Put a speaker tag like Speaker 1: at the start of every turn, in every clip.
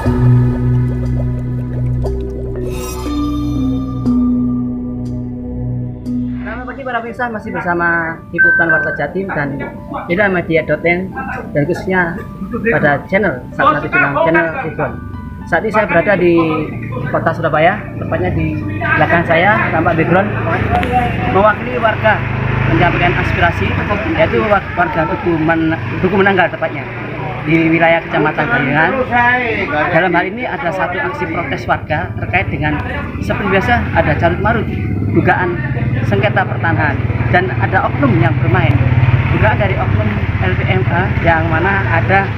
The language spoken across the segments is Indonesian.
Speaker 1: Selamat pagi para pemirsa, masih bersama Liputan Warta Jatim dan Media.net dan khususnya pada channel 176 channel Tribun. Saat ini saya berada di kota Surabaya, tepatnya di belakang saya tampak background mewakili warga menyampaikan aspirasi, yaitu warga Duku Menanggal tepatnya di wilayah Kecamatan Gayungan. Dalam hal ini ada satu aksi protes warga terkait dengan seperti biasa ada carut marut dugaan sengketa pertanahan dan ada oknum yang bermain, dugaan dari oknum LPMK yang mana ada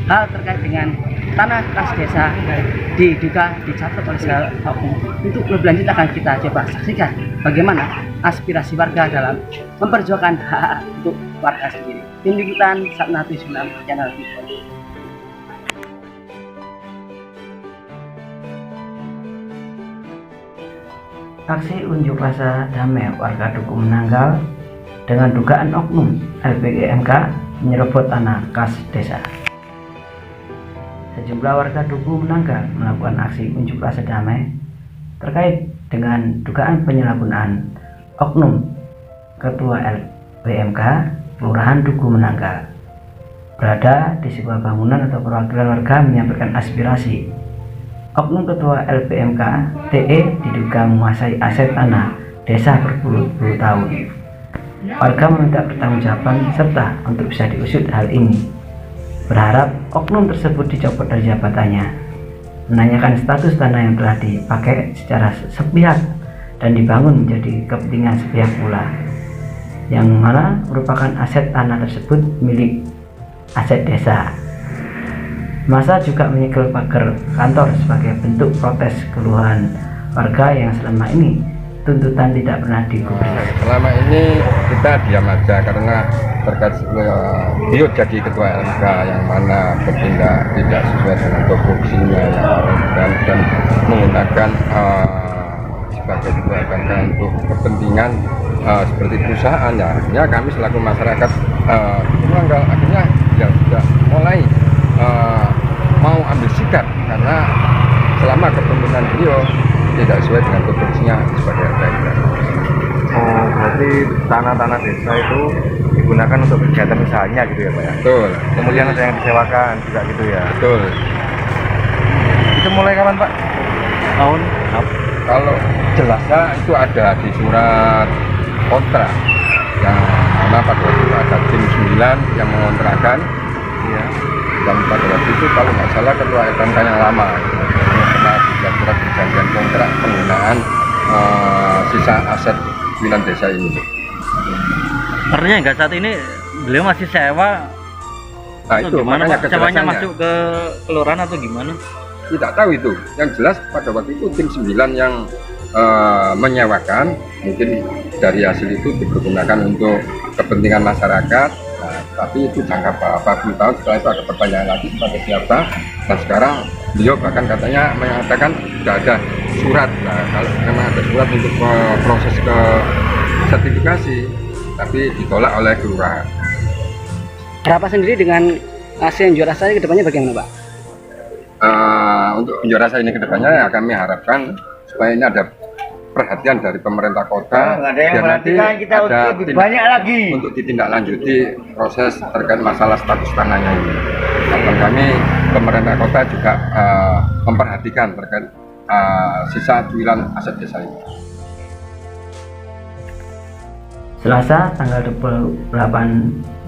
Speaker 1: hal terkait dengan tanah kas desa diduga dicatat oleh segala oknum. Untuk lebih lanjut akan kita coba saksikan bagaimana aspirasi warga dalam memperjuangkan hak untuk warga sendiri. Tim Liputan 176 channel Tribun. Aksi unjuk rasa damai warga Duku Menanggal dengan dugaan oknum LPMK menyerobot tanah kas desa. Sejumlah warga Duku Menanggal melakukan aksi unjuk rasa damai terkait dengan dugaan penyalahgunaan oknum Ketua LPMK Kelurahan Duku Menanggal. Berada di sebuah bangunan atau perwakilan warga menyampaikan aspirasi. Oknum Ketua LPMK TE diduga menguasai aset tanah desa berpuluh-puluh tahun. Warga meminta pertanggungjawaban serta untuk bisa diusut hal ini. Berharap oknum tersebut dicopot dari jabatannya. Menanyakan status tanah yang telah dipakai secara sepihak dan dibangun menjadi kepentingan sepihak pula, yang mana merupakan aset tanah tersebut milik aset desa. Masa juga menyegel pagar kantor sebagai bentuk protes keluhan warga yang selama ini tuntutan tidak pernah digubris.
Speaker 2: Selama ini kita diam aja karena terkait dia jadi ketua LMK yang mana bertindak tidak sesuai dengan tupoksinya dan menggunakan sebagai ketua LMK untuk kepentingan seperti perusahaan ya kami selaku masyarakat akhirnya ya sudah mulai mau ambil sikap karena selama kepemimpinan beliau tidak sesuai dengan tupoksinya sebagai LPMK.
Speaker 3: Oh, berarti tanah-tanah desa itu digunakan untuk kegiatan usahanya gitu ya Pak ya?
Speaker 2: Betul.
Speaker 3: Kemudian ada yang disewakan juga gitu ya?
Speaker 2: Betul.
Speaker 3: Itu mulai kapan Pak? Tahun?
Speaker 2: Kalau jelasnya itu ada di surat kontrak yang mana pada waktu itu ada tim 9 yang mengontrakkan ya. Dan pada waktu itu kalau nggak salah ketua LPMK yang lama pernah dibuat surat perjanjian kontrak penggunaan sisa aset 9 desa ini.
Speaker 3: Artinya enggak saat ini beliau masih sewa?
Speaker 2: Nah itu
Speaker 3: gimana
Speaker 2: makanya
Speaker 3: Pak? Sewanya masuk ke kelurahan atau gimana?
Speaker 2: Tidak tahu itu. Yang jelas pada waktu itu tim 9 yang menyewakan, mungkin dari hasil itu dipergunakan untuk kepentingan masyarakat. Nah, tapi itu jangka berapa puluh tahun setelah itu ada pertanyaan lagi kepada siapa. Dan sekarang beliau bahkan katanya mengatakan sudah ada surat. Nah, kalau memang ada surat untuk proses ke sertifikasi, tapi ditolak oleh kelurahan.
Speaker 1: Harapan sendiri dengan hasil unjuk rasa ke depannya bagaimana Pak?
Speaker 2: Untuk unjuk rasa ini ke depannya ya kami harapkan supaya ini ada perhatian dari pemerintah kota, biar nanti
Speaker 3: kita
Speaker 2: ada
Speaker 3: banyak lagi
Speaker 2: untuk ditindaklanjuti proses terkait masalah status tanahnya ini. Dan kami pemerintah kota juga memperhatikan terkait sisa cuilan aset desa ini.
Speaker 1: Selasa tanggal 28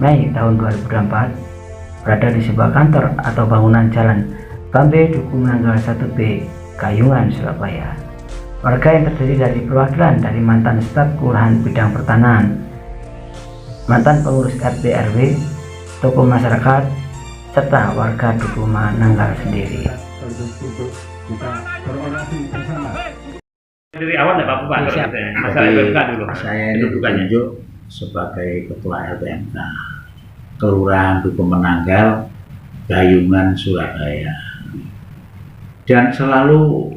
Speaker 1: Mei tahun 2024 berada di sebuah kantor atau bangunan Jalan Bambe Duku Menanggal 1B Gayungan, Surabaya. Warga yang terdiri dari perwakilan dari mantan staf kelurahan bidang pertanahan, mantan pengurus RT RW, tokoh masyarakat, serta warga Duku Menanggal sendiri.
Speaker 4: Dari awal tidak apa-apa masalah LPMK dulu.
Speaker 5: Saya ini ditunjuk sebagai ketua LPMK Kelurahan Duku Menanggal, Gayungan, Surabaya. Dan selalu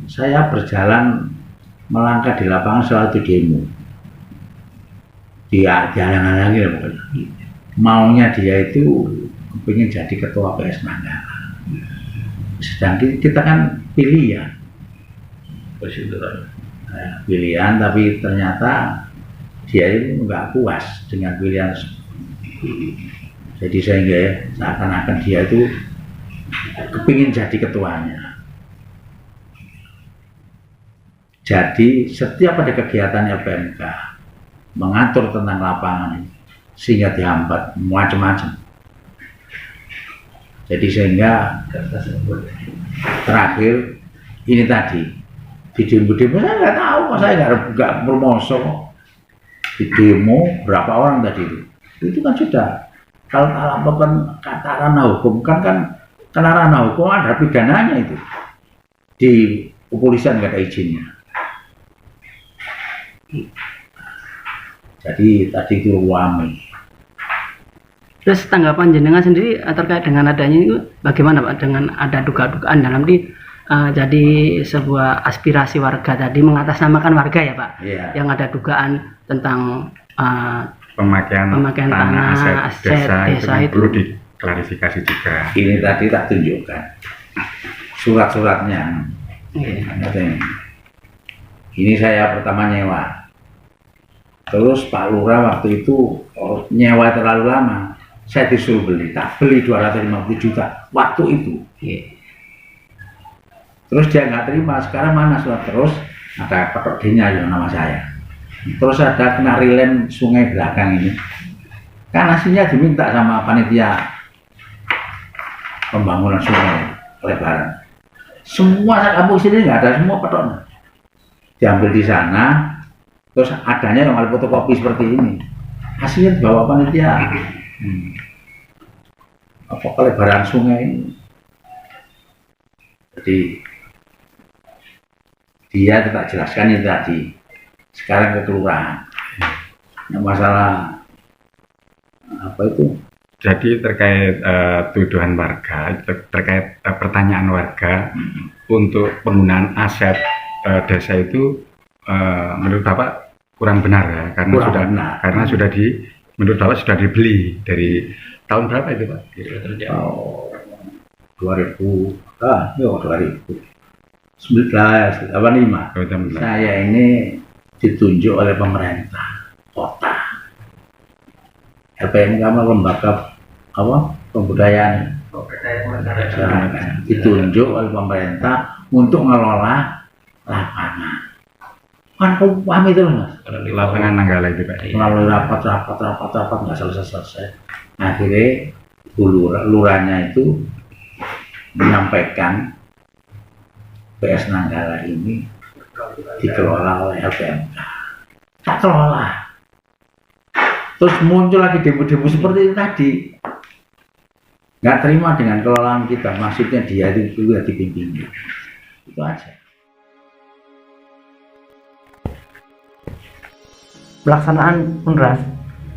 Speaker 5: saya berjalan melangkah di lapangan suatu demo. Dia jalan lagi, maunya dia itu ingin jadi ketua PS Manggala. sedangkan kita kan pilihan, pilihan, tapi ternyata dia itu nggak puas dengan pilihan. Jadi sehingga ya, seakan-akan dia itu kepingin jadi ketuanya. Jadi setiap ada kegiatan LPMK mengatur tentang lapangan sehingga dihambat macam-macam. Jadi sehingga terakhir ini tadi di demo saya nggak tahu, saya nggak promosi di demo berapa orang tadi itu kan sudah kalau lakukan kata ranah hukum kan karena ranah hukum ada pidananya itu di kepolisian nggak ada izinnya. Jadi tadi itu ramai.
Speaker 1: Terus tanggapan jenengan sendiri terkait dengan adanya itu bagaimana Pak, dengan ada dugaan dalam jadi sebuah aspirasi warga tadi mengatasnamakan warga ya Pak, yang ada dugaan tentang
Speaker 6: pemakaian tanah aset desa itu
Speaker 1: itu
Speaker 6: perlu diklarifikasi juga.
Speaker 5: Ini tadi tak tunjukkan surat-suratnya. Ini saya pertama nyewa. Terus Pak Lurah waktu itu nyewa terlalu lama, saya disuruh beli, tak beli 250 juta waktu itu. Terus dia nggak terima, sekarang mana surat, terus ada petok D-nya yang nama saya. Terus ada kenarilen sungai belakang ini, kan aslinya diminta sama panitia pembangunan sungai lebaran. Semua kampung sini nggak ada, semua petoknya diambil di sana. Terus adanya yang ada fotokopi seperti ini, hasilnya dibawa panitia apa kelebaran sungai ini. Jadi dia tidak jelaskan ini tadi. Sekarang ke kelurahan. Nah, masalah apa itu?
Speaker 6: Jadi terkait tuduhan warga, terkait pertanyaan warga untuk penggunaan aset desa itu menurut Bapak kurang benar ya, karena sudah menurut Bapak sudah dibeli dari tahun berapa itu Pak?
Speaker 5: 2019, saya ini ditunjuk oleh pemerintah kota. LPMK lembaga pembudayaan ditunjuk oleh pemerintah untuk mengelola lapangan. Kan paham itu Mas?
Speaker 6: Lapangan Nanggala itu Pak.
Speaker 5: Melalui rapat nggak selesai. Akhirnya lurahnya itu menyampaikan PS Nanggala ini dikelola oleh LPMK. Tak kelola. Terus muncul lagi demo-demo seperti itu tadi. Nggak terima dengan kelolaan kita. Maksudnya dia itu dipimpin. Itu aja.
Speaker 1: pelaksanaan Unras,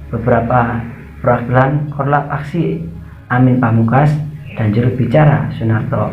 Speaker 1: beberapa perwakilan Korlap Aksi Amin Pamungkas dan juru bicara Sunarto